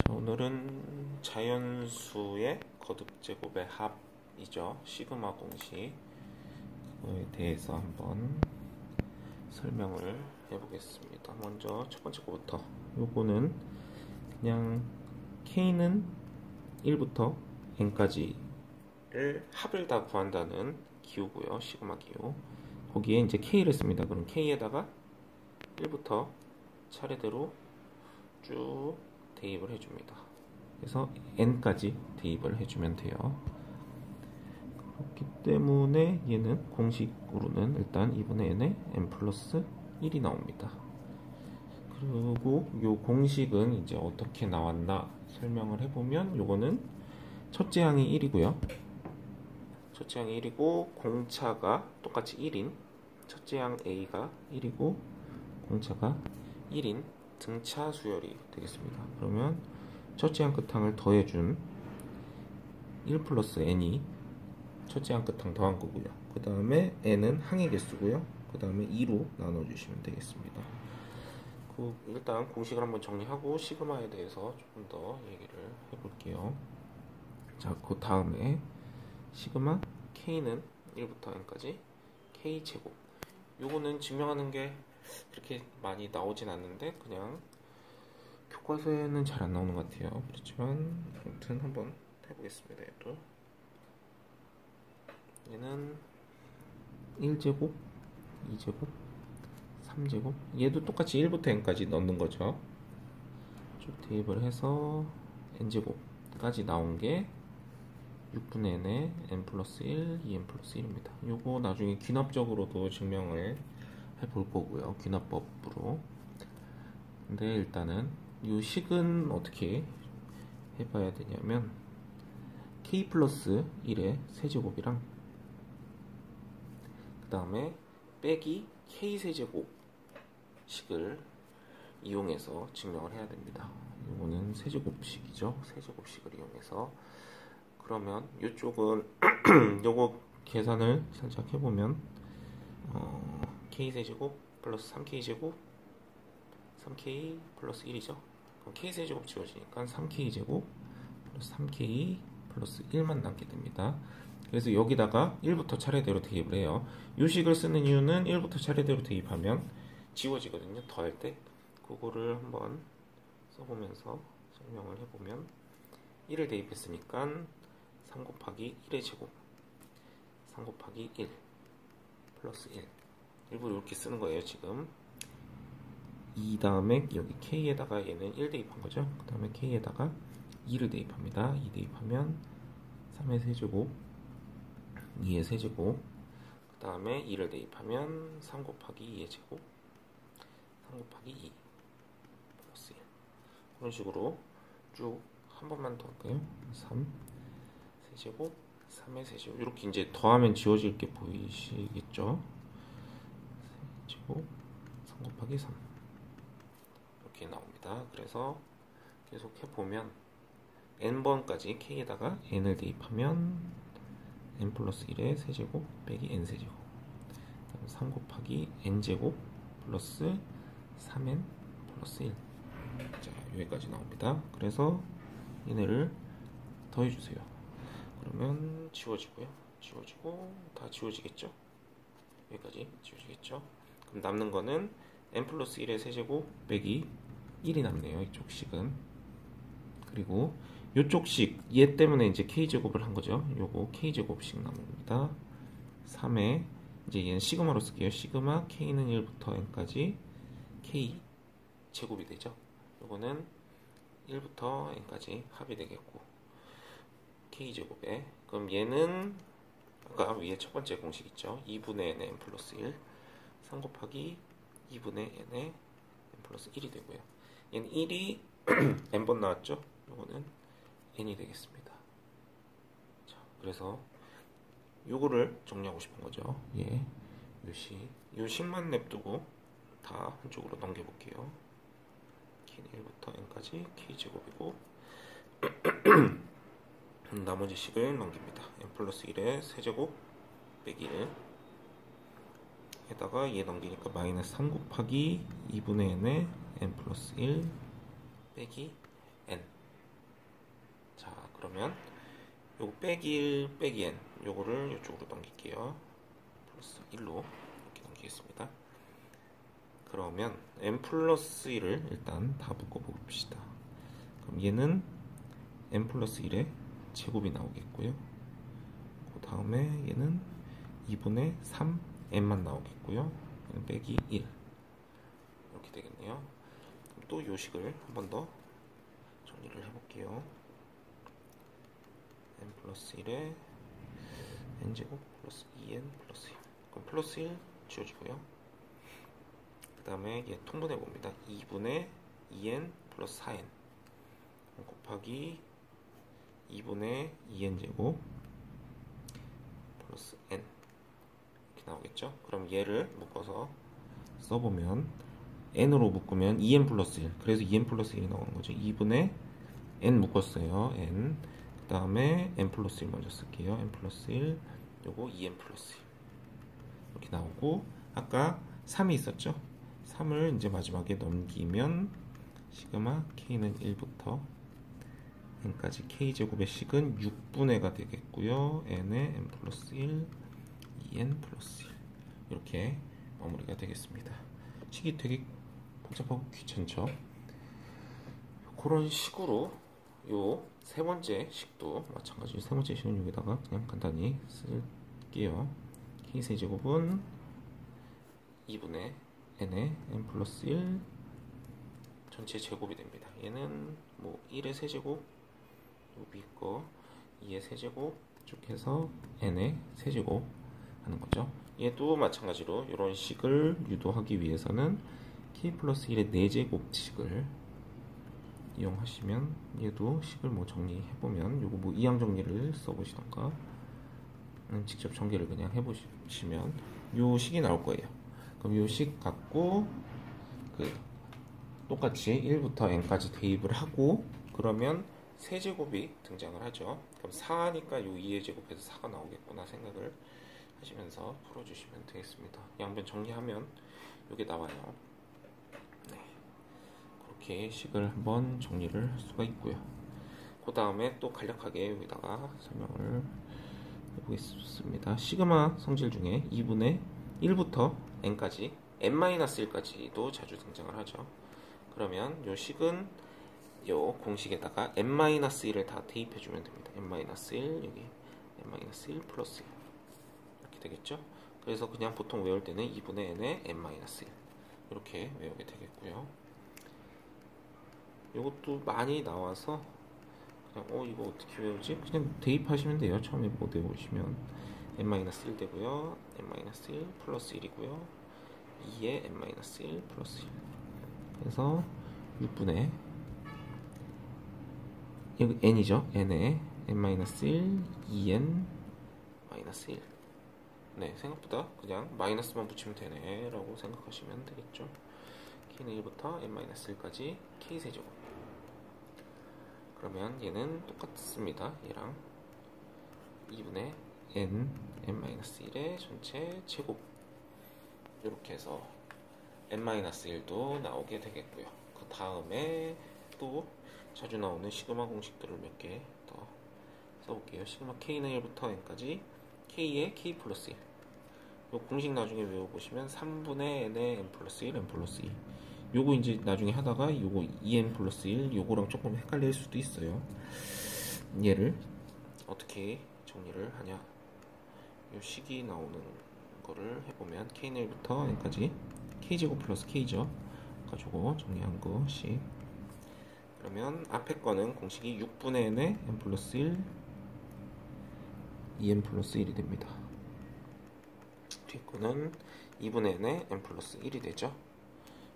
자, 오늘은 자연수의 거듭제곱의 합이죠. 시그마 공식 그거에 대해서 한번 설명을 해보겠습니다. 먼저 첫 번째 거부터, 요거는 그냥 K는 1부터 N까지를 합을 다 구한다는 기호고요. 시그마 기호. 거기에 이제 K를 씁니다. 그럼 K에다가 1부터 차례대로 쭉 대입을 해줍니다. 그래서 n까지 대입을 해주면 돼요. 그렇기 때문에 얘는 공식으로는 일단 2분의 n에 n 플러스 1이 나옵니다. 그리고 요 공식은 이제 어떻게 나왔나 설명을 해보면, 요거는 첫째 항이 1이고요. 첫째 항이 1이고 공차가 똑같이 1인 첫째 항 a가 1이고 공차가 1인 등차 수열이 되겠습니다. 그러면 첫째 항 끝항을 더해준 1 플러스 n이 첫째 항 끝항 더한 거고요. 그 다음에 n은 항의 개수고요. 그 다음에 2로 나눠주시면 되겠습니다. 일단 공식을 한번 정리하고 시그마에 대해서 조금 더 얘기를 해볼게요. 자, 그 다음에 시그마 k는 1부터 n까지 k제곱, 요거는 증명하는 게 그렇게 많이 나오진 않는데 그냥 교과서에는 잘 안 나오는 것 같아요. 그렇지만 아무튼 한번 해보겠습니다. 얘는 1제곱, 2제곱, 3제곱, 얘도 똑같이 1부터 n까지 넣는 거죠. 쭉 대입을 해서 n제곱까지 나온 게 6분의 n에 n 플러스 1, 2n 플러스 1입니다. 요거 나중에 귀납적으로도 증명을 해볼 거고요. 귀납법으로. 근데 일단은 이 식은 어떻게 해봐야 되냐면, k 플러스 1의 세제곱이랑 그 다음에 빼기 k 세제곱 식을 이용해서 증명을 해야 됩니다. 이거는 세제곱식이죠. 세제곱식을 이용해서. 그러면 이쪽은 요거 계산을 살짝 해보면 k세제곱 플러스 3k제곱 3k 플러스 1이죠. 그럼 k세제곱 지워지니까 3k제곱 플러스 3k 플러스 1만 남게 됩니다. 그래서 여기다가 1부터 차례대로 대입을 해요. 이 식을 쓰는 이유는 1부터 차례대로 대입하면 지워지거든요. 더할 때. 그거를 한번 써보면서 설명을 해보면, 1을 대입했으니까 3 곱하기 1의 제곱 3 곱하기 1 플러스 1, 일부러 이렇게 쓰는 거예요 지금. 이 다음에 여기 k에다가 얘는 1 대입한 거죠. 그 다음에 k에다가 2를 대입합니다. 2 대입하면 3의 세제곱 2의 세제곱, 그 다음에 2를 대입하면 3 곱하기 2의 제곱 3 곱하기 2 플러스 1. 그런 식으로 쭉 한 번만 더 할까요? 3 세제곱 3의 세제곱, 이렇게 이제 더하면 지워질 게 보이시겠죠? 세제곱 3 곱하기 3 이렇게 나옵니다. 그래서 계속 해보면 n번까지 k에다가 n을 대입하면 n 플러스 1의 세제곱 빼기 n 세제곱, 3 곱하기 n제곱 플러스 3n 플러스 1. 자, 여기까지 나옵니다. 그래서 얘네를 더해주세요. 그러면 지워지고요. 지워지고 다 지워지겠죠? 여기까지 지워지겠죠? 그럼 남는 거는 n 플러스 1의 세제곱 빼기 1이 남네요. 이쪽 식은. 그리고 이쪽 식, 얘 때문에 이제 k제곱을 한 거죠. 요거 k제곱씩 남습니다. 3에 이제 얘는 시그마로 쓸게요. 시그마 k는 1부터 n까지 k 제곱이 되죠. 요거는 1부터 n까지 합이 되겠고, k제곱에, 그럼 얘는 아까 위에 첫 번째 공식 있죠. 2분의 n의 n 플러스 1 3 곱하기 2분의 n의 n 플러스 1이 되고요. 얘는 1이 n번 나왔죠. 요거는 n이 되겠습니다. 자, 그래서 요거를 정리하고 싶은 거죠. 예, 요 식만 냅두고 다 한쪽으로 넘겨볼게요. k는 1부터 n까지 k제곱이고 나머지 식을 넘깁니다. n 플러스 1의 세제곱 빼기 1 에다가 얘 넘기니까 마이너스 3 곱하기 2분의 n의 n 플러스 1 빼기 n 하시면 요거 빼기 1 빼기 n 요거를 이쪽으로 넘길게요. 플러스 1로 이렇게 넘기겠습니다. 그러면 n 플러스 1을 일단 다 묶어 봅시다. 그럼 얘는 n 플러스 1의 제곱이 나오겠고요. 그 다음에 얘는 2분의 3n만 나오겠고요. 얘는 빼기 1 이렇게 되겠네요. 또 요 식을 한 번 더 정리를 해볼게요. n 플러스 1에 n제곱 플러스 2n 플러스 1 그럼 플러스 1 지워지고요. 그 다음에 얘 통분해 봅니다. 2분의 2n 플러스 4n 곱하기 2분의 2n제곱 플러스 n 이렇게 나오겠죠. 그럼 얘를 묶어서 써보면 n으로 묶으면 2n 플러스 1 그래서 2n 플러스 1이 나오는 거죠. 2분의 n 묶었어요. n 그 다음에 n 플러스 1 먼저 쓸게요. n 플러스 1 요거 2n 플러스 1 이렇게 나오고 아까 3이 있었죠. 3을 이제 마지막에 넘기면 시그마 k는 1부터 n까지 k제곱의 식은 6분의가 되겠고요. n에 n 플러스 1 2n 플러스 1 이렇게 마무리가 되겠습니다. 식이 되게 복잡하고 귀찮죠. 그런 식으로 요 세 번째 식도 마찬가지로 세 번째 식은 여기다가 그냥 간단히 쓸게요. k세제곱은 2분의 n에 n 플러스 1 전체 제곱이 됩니다. 얘는 뭐 1의 세제곱 요 위 거 2의 세제곱 쭉 해서 n의 세제곱 하는 거죠. 얘도 마찬가지로 이런 식을 유도하기 위해서는 k 플러스 1의 4제곱식을 이용하시면 얘도 식을 뭐 정리해보면 요거 뭐 이항 정리를 써보시던가 직접 전개를 그냥 해보시면 요 식이 나올 거예요. 그럼 요 식 갖고 똑같이 1부터 n까지 대입을 하고 그러면 세제곱이 등장을 하죠. 그럼 4니까 요 2의 제곱에서 4가 나오겠구나 생각을 하시면서 풀어주시면 되겠습니다. 양변 정리하면 요게 나와요. 네. 그렇게 식을 한번 정리를 할 수가 있고요. 그 다음에 또 간략하게 여기다가 설명을 해보겠습니다. 시그마 성질 중에 2분의 1부터 n까지 n-1까지도 자주 등장을 하죠. 그러면 요 식은 요 공식에다가 n-1을 다 대입해주면 됩니다. n-1 여기 n-1 플러스 1 이렇게 되겠죠. 그래서 그냥 보통 외울 때는 2분의 n에 n-1 이렇게 외우게 되겠고요. 이것도 많이 나와서 그냥 이거 어떻게 외우지? 그냥 대입하시면 돼요. 처음에 못 외우시면 n-1 되고요. n-1 플러스 1이고요. 2에 n-1 플러스 1 그래서 6분의 여기 n이죠. n에 n-1 2n-1 네, 생각보다 그냥 마이너스만 붙이면 되네 라고 생각하시면 되겠죠. k는 1부터 n-1까지 k세제곱 그러면 얘는 똑같습니다. 얘랑 2분의 n-1의 전체 제곱 이렇게 해서 n-1도 나오게 되겠고요. 그 다음에 또 자주 나오는 시그마 공식들을 몇 개 더 써볼게요. 시그마 k는 1부터 n까지 k에 k 플러스 1 요 공식 나중에 외워보시면 3분의 n에 n 플러스 1 n 플러스 2 요거 이제 나중에 하다가 요거 2n 플러스 1 요거랑 조금 헷갈릴 수도 있어요. 얘를 어떻게 정리를 하냐 요 식이 나오는 거를 해보면 k는 1부터 n까지 k제곱 플러스 k죠. 가지고 정리한 것이 그러면 앞에 거는 공식이 6분의 n에 n 플러스 1 2n 플러스 1이 됩니다. 뒤에 거는 2분의 n에 n 플러스 1이 되죠.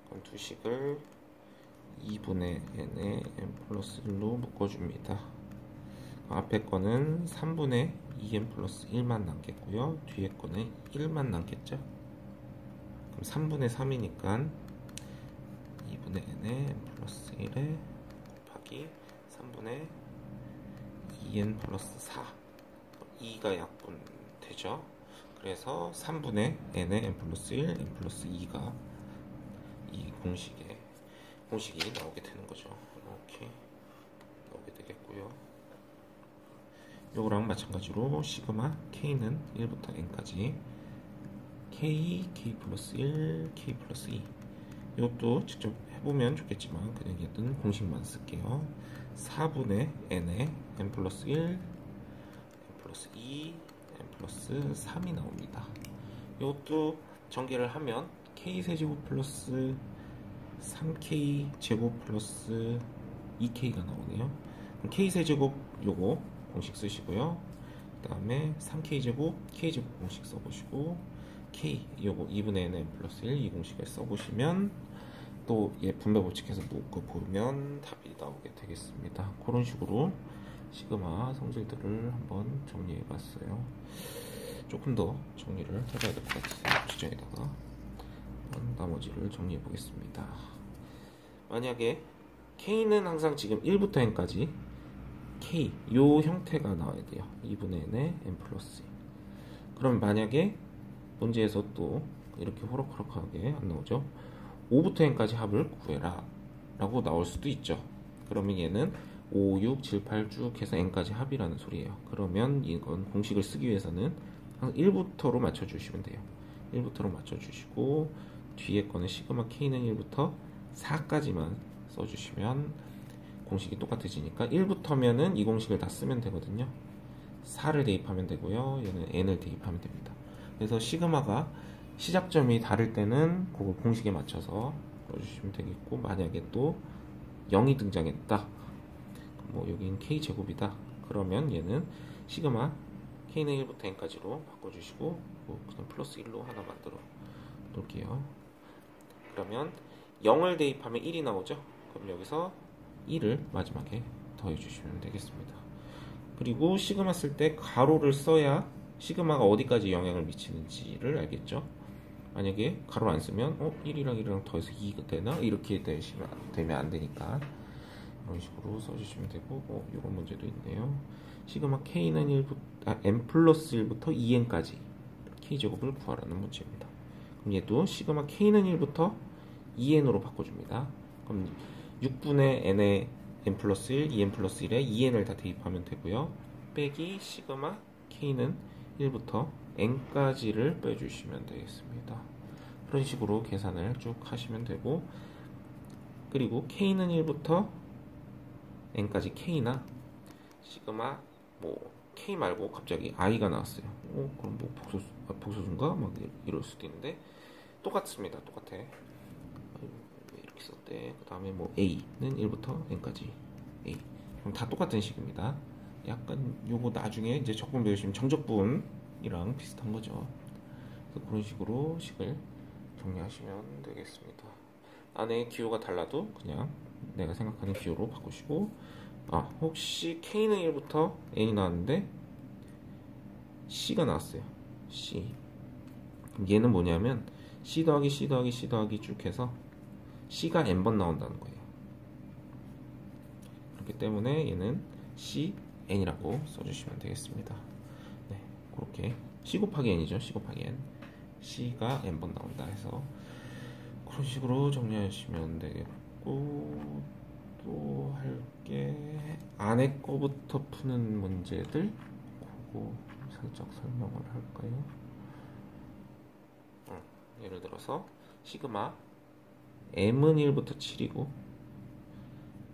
그럼 두 식을 2분의 n에 n 플러스 1로 묶어줍니다. 앞에 거는 3분의 2n 플러스 1만 남겠고요. 뒤에 거는 1만 남겠죠. 그럼 3분의 3이니까 2분의 n에 n 플러스 1에 곱하기 3분의 2n 플러스 4 2가 약분 되죠. 그래서 3분의 n에 n 플러스 1 n 플러스 2가 이 공식이 나오게 되는 거죠. 이렇게 나오게 되겠고요. 요거랑 마찬가지로 시그마 K는 1부터 N까지 K, K 플러스 1, K 플러스 2. 이것도 직접 해보면 좋겠지만 그냥 얘는 공식만 쓸게요. 4분의 N에 N 플러스 1, N 플러스 2, N 플러스 3이 나옵니다. 이것도 전개를 하면 K 세제곱 플러스 3K 제곱 플러스 2K가 나오네요. K 세제곱 요거 공식 쓰시고요. 그 다음에 3K 제곱, K 제곱 공식 써보시고 K 요거 2분의 N 플러스 1 이 공식을 써보시면 또 얘 분배 법칙해서 놓고 보면 답이 나오게 되겠습니다. 그런 식으로 시그마 성질들을 한번 정리해 봤어요. 조금 더 정리를 해봐야 될 것 같아요. 주제에다가 나머지를 정리해 보겠습니다. 만약에 K는 항상 지금 1부터 N까지 K 요 형태가 나와야 돼요. 2분의 N에 N 플러스 2. 그럼 만약에 문제에서 또 이렇게 호락호락하게 안 나오죠. 5부터 N까지 합을 구해라 라고 나올 수도 있죠. 그러면 얘는 5, 6, 7, 8 쭉 해서 N까지 합이라는 소리예요. 그러면 이건 공식을 쓰기 위해서는 항상 1부터로 맞춰주시면 돼요. 1부터로 맞춰주시고 뒤에 거는 시그마 K는 1부터 4까지만 써주시면 공식이 똑같아지니까 1부터면은 이 공식을 다 쓰면 되거든요. 4를 대입하면 되고요. 얘는 N을 대입하면 됩니다. 그래서 시그마가 시작점이 다를 때는 그걸 공식에 맞춰서 넣어주시면 되겠고, 만약에 또 0이 등장했다, 뭐 여긴 K제곱이다, 그러면 얘는 시그마 K는 1부터 N까지로 바꿔주시고 그냥 플러스 1로 하나 만들어 놓을게요. 그러면 0을 대입하면 1이 나오죠. 그럼 여기서 1을 마지막에 더해주시면 되겠습니다. 그리고 시그마 쓸 때 가로를 써야 시그마가 어디까지 영향을 미치는지를 알겠죠. 만약에 가로를 안 쓰면 1이랑 1이랑 더해서 2가 되나? 이렇게 되면 안 되니까 이런 식으로 써주시면 되고, 이런 문제도 있네요. 시그마 K는 N 플러스 1부터 2N까지 K제곱을 구하라는 문제입니다. 그럼 얘도 시그마 K는 1부터 2N으로 바꿔줍니다. 그럼 6분의 N에 N 플러스 1, 2N 플러스 1에 2N을 다 대입하면 되고요. 빼기 시그마 K는 1부터 N까지를 빼주시면 되겠습니다. 그런 식으로 계산을 쭉 하시면 되고, 그리고 K는 1부터 N까지 K나 시그마 뭐 K 말고 갑자기 I가 나왔어요. 그럼 뭐 복소수인가? 막 이럴 수도 있는데 똑같습니다. 똑같아. 이렇게 썼대. 그 다음에 뭐 A는 1부터 N까지 A. 그럼 다 똑같은 식입니다. 약간 요거 나중에 이제 적분 배우시면 정적분이랑 비슷한 거죠. 그래서 그런 식으로 식을 정리하시면 되겠습니다. 안에 기호가 달라도 그냥 내가 생각하는 기호로 바꾸시고, 혹시 K는 1부터 N이 나왔는데 C가 나왔어요. C. 그럼 얘는 뭐냐면 C 더하기 C 더하기 C 더하기 쭉 해서 C가 N번 나온다는 거예요. 그렇기 때문에 얘는 C, N이라고 써주시면 되겠습니다. 네, 그렇게 C 곱하기 N이죠. C 곱하기 N. C가 N번 나온다 해서 그런 식으로 정리하시면 되겠고, 또 할 게 안에 거부터 푸는 문제들, 그거 살짝 설명을 할까요? 예를 들어서 시그마 M은 1부터 7이고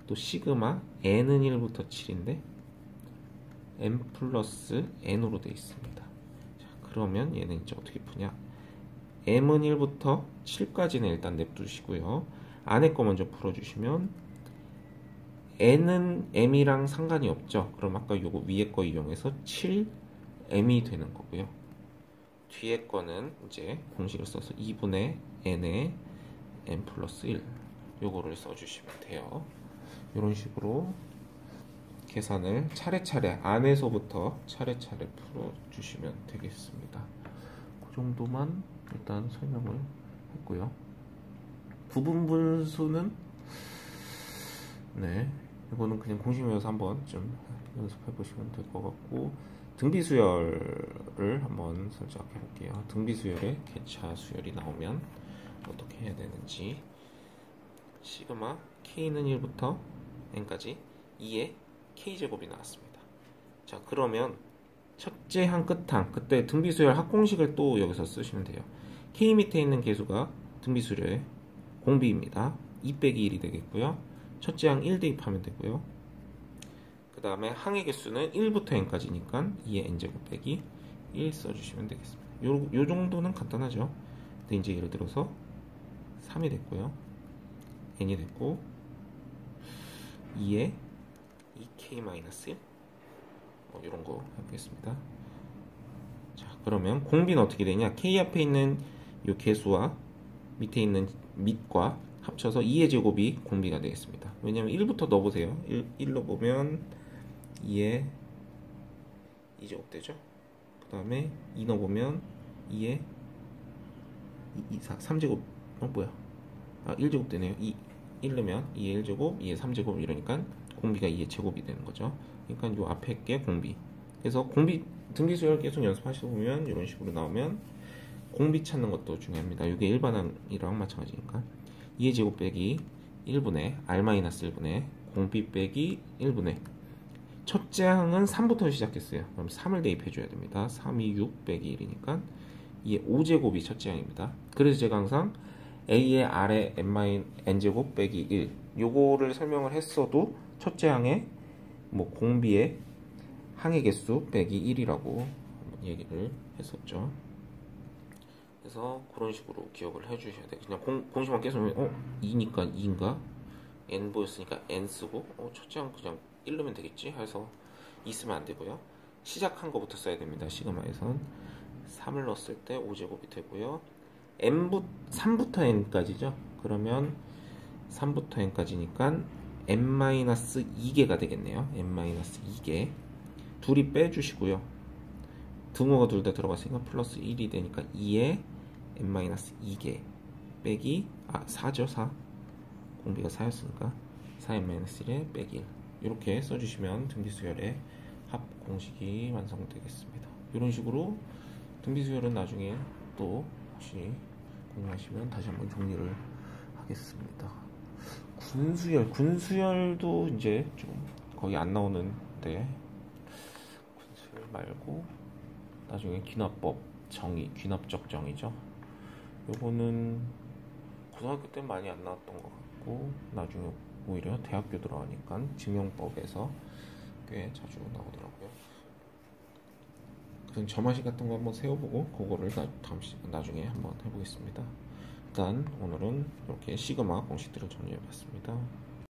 또 시그마 N은 1부터 7인데 N 플러스 N으로 되어 있습니다. 자, 그러면 얘는 이제 어떻게 푸냐? M은 1부터 7까지는 일단 냅두시고요. 안에 거 먼저 풀어주시면 N은 M이랑 상관이 없죠. 그럼 아까 요거 위에 거 이용해서 7M이 되는 거고요. 뒤에 거는 이제 공식을 써서 2분의 N에 N 플러스 1 요거를 써주시면 돼요. 이런 식으로 계산을 차례차례 안에서부터 차례차례 풀어주시면 되겠습니다. 그 정도만 일단 설명을 했고요. 부분분수는 이거는 그냥 공식 외워서 한번 좀 연습해 보시면 될 것 같고, 등비수열을 한번 살짝 해볼게요. 등비수열에 개차 수열이 나오면 어떻게 해야 되는지. 시그마 K는 1부터 N까지 2의 K제곱이 나왔습니다. 자, 그러면 첫째 항 끝항, 그때 등비수열 합공식을 또 여기서 쓰시면 돼요. K 밑에 있는 계수가 등비수열의 공비입니다. 2 빼기 1이 되겠고요. 첫째 항 1 대입하면 되고요. 그 다음에 항의 개수는 1부터 n까지니까 2의 n제곱 빼기 1 써주시면 되겠습니다. 요 정도는 간단하죠. 근데 이제 예를 들어서 3이 됐고요. n이 됐고 2에 2k-1 이런 거 해보겠습니다. 자, 그러면 공비는 어떻게 되냐? k 앞에 있는 요 개수와 밑에 있는 밑과 합쳐서 2의 제곱이 공비가 되겠습니다. 왜냐면 1부터 넣어보세요. 1 넣어보면 2의 2제곱 되죠. 그 다음에 2 넣어보면 2의 3제곱 뭐야? 1제곱 되네요. 1 넣으면 2의 1제곱, 2의 3제곱 이러니까 공비가 2의 제곱이 되는 거죠. 그러니까 요 앞에 게 공비. 그래서 공비 등비수열 계속 연습하시다 보면 이런 식으로 나오면 공비 찾는 것도 중요합니다. 이게 일반항이랑 마찬가지니까 2의 제곱 빼기 1분의 r-1분의 공비 빼기 1분의 첫째 항은 3부터 시작했어요. 그럼 3을 대입해줘야 됩니다. 3이 6 빼기 1이니까 2의 5제곱이 첫째 항입니다. 그래서 제가 항상 a의 r의 n제곱 빼기 1 요거를 설명을 했어도 첫째 항의 뭐 공비의 항의 개수 빼기 1이라고 얘기를 했었죠. 그래서 그런 식으로 기억을 해주셔야 돼요. 그냥 공식만 계속 2니까 2인가? n 보였으니까 n 쓰고 첫째 항 그냥 1 넣으면 되겠지 해서 2 쓰면 안 되고요. 시작한 거부터 써야 됩니다. 시그마에선 3을 넣었을 때 5제곱이 되고요. 3부터 n까지죠. 그러면 3부터 n까지니까 n-2개가 되겠네요. n-2개 둘이 빼주시고요. 등호가 둘 다 들어갔으니까 플러스 1이 되니까 2에 n-2개 빼기 4죠. 4 공비가 4였으니까 4n-1에 빼기 1 이렇게 써주시면 등비수열의 합 공식이 완성되겠습니다. 이런 식으로 등비수열은 나중에 또 혹시 궁금하시면 다시 한번 정리를 하겠습니다. 군수열도 이제 좀 거의 안 나오는데 군수열 말고 나중에 귀납법 정의, 귀납적 정의죠. 요거는 고등학교 때 많이 안 나왔던 것 같고 나중에 오히려 대학교 들어가니까 증명법에서 꽤 자주 나오더라고요. 그래서 점화식 같은 거 한번 세워보고 그거를 나중에 한번 해보겠습니다. 일단 오늘은 이렇게 시그마 공식들을 정리해봤습니다.